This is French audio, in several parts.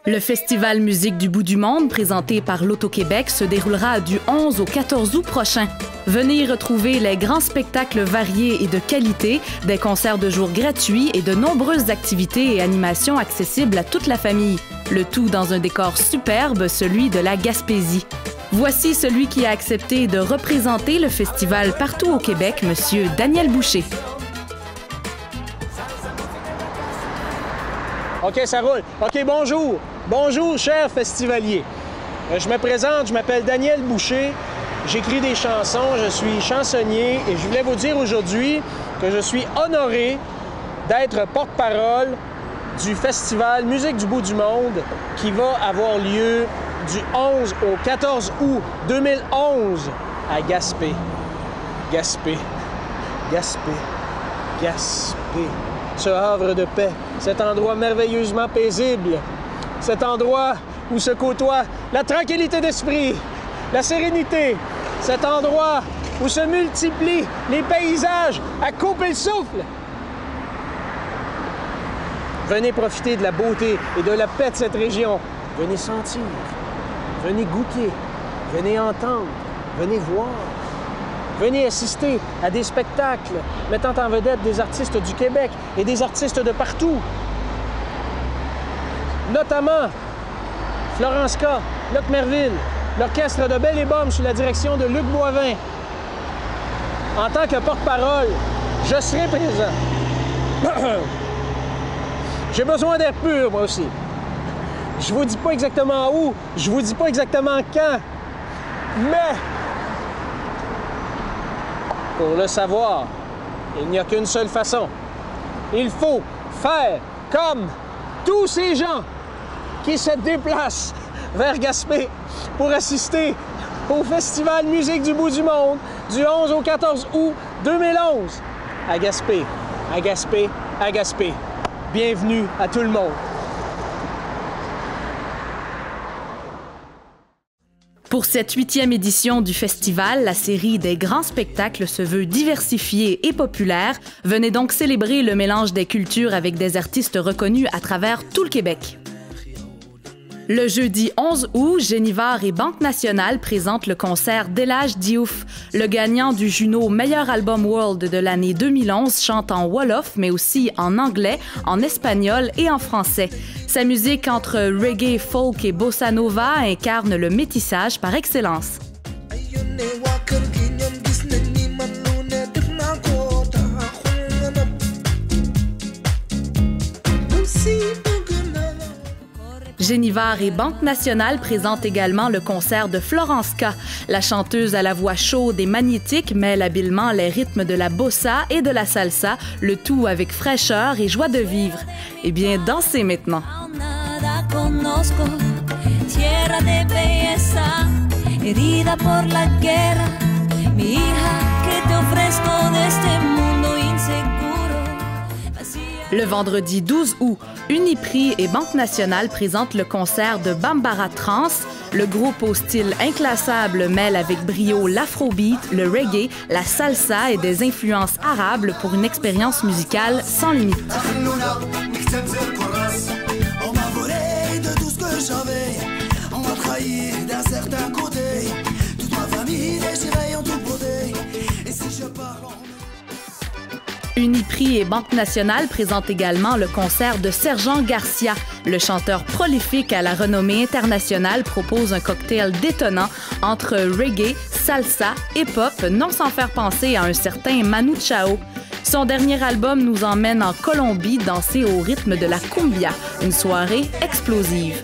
Le Festival Musique du bout du monde, présenté par l'Auto-Québec, se déroulera du 11 au 14 août prochain. Venez y retrouver les grands spectacles variés et de qualité, des concerts de jour gratuits et de nombreuses activités et animations accessibles à toute la famille. Le tout dans un décor superbe, celui de la Gaspésie. Voici celui qui a accepté de représenter le festival partout au Québec, Monsieur Daniel Boucher. OK, ça roule. OK, bonjour. Bonjour, chers festivaliers. Je me présente, je m'appelle Daniel Boucher. J'écris des chansons, je suis chansonnier et je voulais vous dire aujourd'hui que je suis honoré d'être porte-parole du festival Musique du bout du monde qui va avoir lieu du 11 au 14 août 2011 à Gaspé. Gaspé. Gaspé. Gaspé. Ce havre de paix, cet endroit merveilleusement paisible, cet endroit où se côtoie la tranquillité d'esprit, la sérénité, cet endroit où se multiplient les paysages à couper le souffle. Venez profiter de la beauté et de la paix de cette région. Venez sentir, venez goûter, venez entendre, venez voir. Venez assister à des spectacles mettant en vedette des artistes du Québec et des artistes de partout. Notamment Florence K, Luc Merville, l'orchestre de Belle et Bomme sous la direction de Luc Boivin. En tant que porte-parole, je serai présent. J'ai besoin d'air pur, moi aussi. Je vous dis pas exactement où, je vous dis pas exactement quand, mais pour le savoir, il n'y a qu'une seule façon. Il faut faire comme tous ces gens qui se déplacent vers Gaspé pour assister au Festival Musique du bout du monde du 11 au 14 août 2011 à Gaspé, à Gaspé, à Gaspé. Bienvenue à tout le monde. Pour cette 8e édition du festival, la série des grands spectacles se veut diversifiée et populaire. Venez donc célébrer le mélange des cultures avec des artistes reconnus à travers tout le Québec. Le jeudi 11 août, Génivard et Banque Nationale présentent le concert d'Elhadj Diouf. Le gagnant du Juno Meilleur Album World de l'année 2011 chante en wolof, mais aussi en anglais, en espagnol et en français. Sa musique entre reggae, folk et bossa nova incarne le métissage par excellence. Génivard et Banque Nationale présentent également le concert de Florence K. La chanteuse à la voix chaude et magnétique mêle habilement les rythmes de la bossa et de la salsa, le tout avec fraîcheur et joie de vivre. Eh bien, dansez maintenant! Le vendredi 12 août, Uniprix et Banque Nationale présentent le concert de Bambara Trans. Le groupe au style inclassable mêle avec brio l'afrobeat, le reggae, la salsa et des influences arabes pour une expérience musicale sans limite. On m'a volé de tout ce que j'avais, on m'a trahi d'un certain côté, toute ma famille déchirée en tout beauté, et si je parle Uniprix et Banque Nationale présentent également le concert de Sergent Garcia. Le chanteur prolifique à la renommée internationale propose un cocktail détonnant entre reggae, salsa et pop, non sans faire penser à un certain Manu Chao. Son dernier album nous emmène en Colombie danser au rythme de la cumbia, une soirée explosive.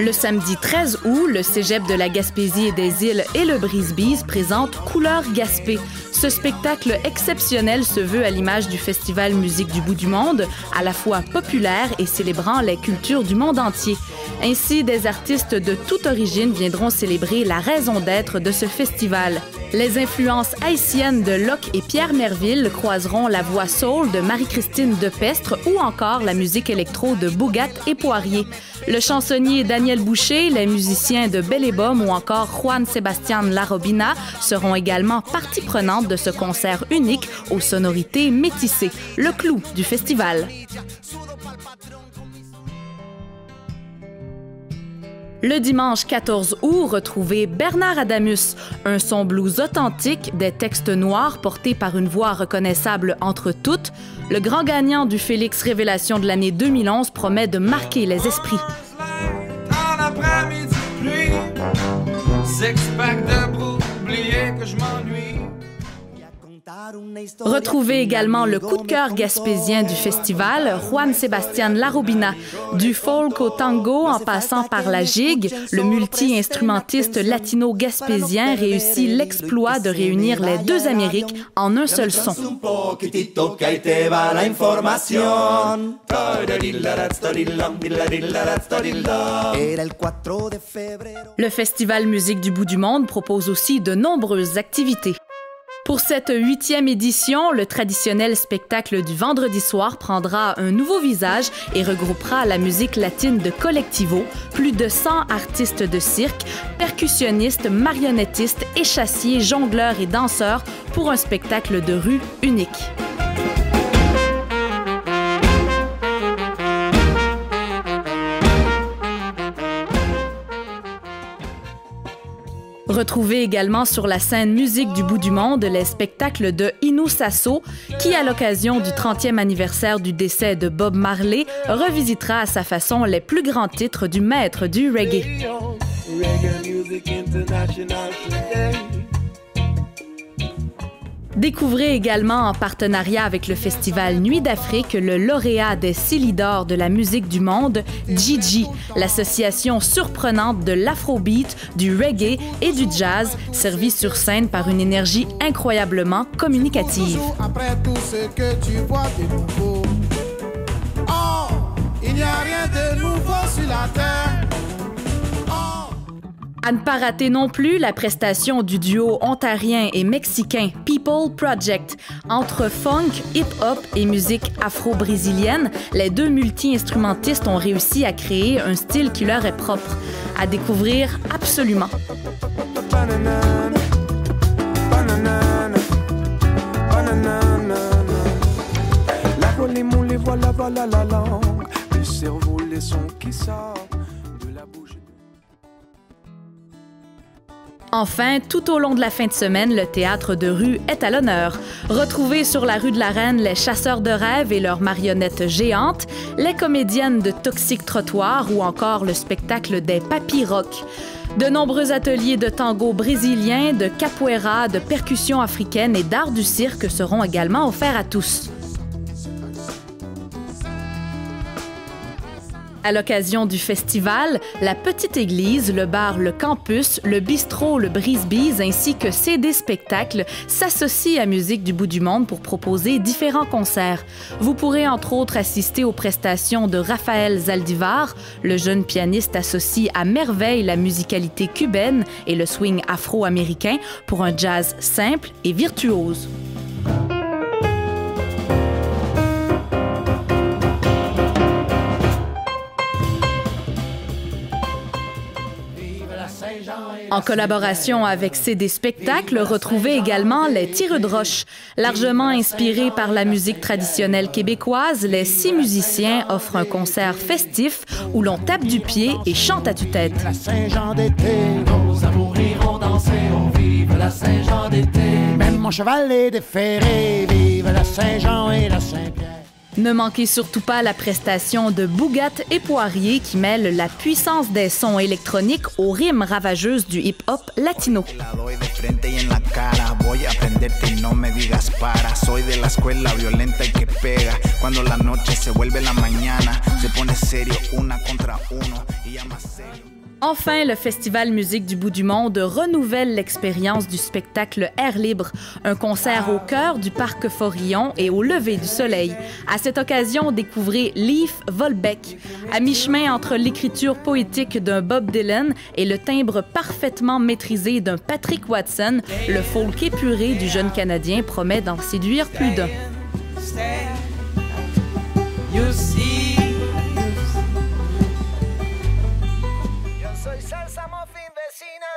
Le samedi 13 août, le Cégep de la Gaspésie et des Îles et le Brise-Bise présentent Couleur Gaspé. Ce spectacle exceptionnel se veut à l'image du Festival Musique du bout du monde, à la fois populaire et célébrant les cultures du monde entier. Ainsi, des artistes de toute origine viendront célébrer la raison d'être de ce festival. Les influences haïtiennes de Locke et Pierre Merville croiseront la voix soul de Marie-Christine Depestre ou encore la musique électro de Bougat et Poirier. Le chansonnier Daniel Boucher, les musiciens de Bellebum ou encore Juan Sebastián Larobina seront également partie prenante de ce concert unique aux sonorités métissées, le clou du festival. Le dimanche 14 août, retrouvez Bernard Adamus, un son blues authentique, des textes noirs portés par une voix reconnaissable entre toutes. Le grand gagnant du Félix Révélation de l'année 2011 promet de marquer les esprits. Retrouvez également le coup de cœur gaspésien du festival, Juan Sebastián Larobina. Du folk au tango en passant par la gigue, le multi-instrumentiste latino-gaspésien réussit l'exploit de réunir les deux Amériques en un seul son. Le Festival Musique du Bout du Monde propose aussi de nombreuses activités. Pour cette 8e édition, le traditionnel spectacle du vendredi soir prendra un nouveau visage et regroupera la musique latine de Collectivo, plus de 100 artistes de cirque, percussionnistes, marionnettistes, échassiers, jongleurs et danseurs pour un spectacle de rue unique. Retrouvez également sur la scène Musique du Bout du Monde les spectacles de Inu Sasso, qui, à l'occasion du 30e anniversaire du décès de Bob Marley, revisitera à sa façon les plus grands titres du maître du reggae. Découvrez également en partenariat avec le festival Nuit d'Afrique le lauréat des Célies d'or de la musique du monde, Gigi, l'association surprenante de l'afrobeat, du reggae et du jazz, servie sur scène par une énergie incroyablement communicative. Après tout ce que tu vois de nouveau, oh, il n'y a rien de nouveau sur la terre. À ne pas rater non plus la prestation du duo ontarien et mexicain People Project. Entre funk, hip-hop et musique afro-brésilienne, les deux multi-instrumentistes ont réussi à créer un style qui leur est propre. À découvrir absolument. Le cerveau, les sons qui sortent de la bouche. Enfin, tout au long de la fin de semaine, le théâtre de rue est à l'honneur. Retrouvez sur la rue de la Reine les chasseurs de rêves et leurs marionnettes géantes, les comédiennes de Toxic Trottoir ou encore le spectacle des Papy Rock. De nombreux ateliers de tango brésilien, de capoeira, de percussion africaine et d'art du cirque seront également offerts à tous. À l'occasion du festival, la Petite Église, le bar Le Campus, le bistrot Le Brise-Bise ainsi que CD Spectacles s'associent à Musique du Bout du Monde pour proposer différents concerts. Vous pourrez entre autres assister aux prestations de Raphaël Zaldivar, le jeune pianiste associe à merveille la musicalité cubaine et le swing afro-américain pour un jazz simple et virtuose. En collaboration avec CD Spectacles, retrouvez également les Tireux de Roche. Largement inspirés par la musique traditionnelle québécoise, les 6 musiciens offrent un concert festif où l'on tape du pied et chante à tue-tête. La Saint-Jean d'été, nos amours iront danser, oh vive la Saint-Jean d'été. Même mon cheval est déferré, vive la Saint-Jean et la Saint-Pierre. Ne manquez surtout pas la prestation de Bougat et Poirier qui mêle la puissance des sons électroniques aux rimes ravageuses du hip-hop latino. Enfin, le Festival Musique du bout du monde renouvelle l'expérience du spectacle Air libre, un concert au cœur du parc Forillon et au lever du soleil. À cette occasion, découvrez Leif Volbeck. À mi-chemin entre l'écriture poétique d'un Bob Dylan et le timbre parfaitement maîtrisé d'un Patrick Watson, le folk épuré du jeune Canadien promet d'en séduire plus d'un.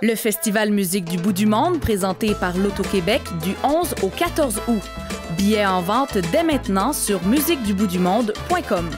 Le Festival Musique du bout du monde, présenté par l'Auto-Québec du 11 au 14 août. Billets en vente dès maintenant sur musiqueduboutdumonde.com.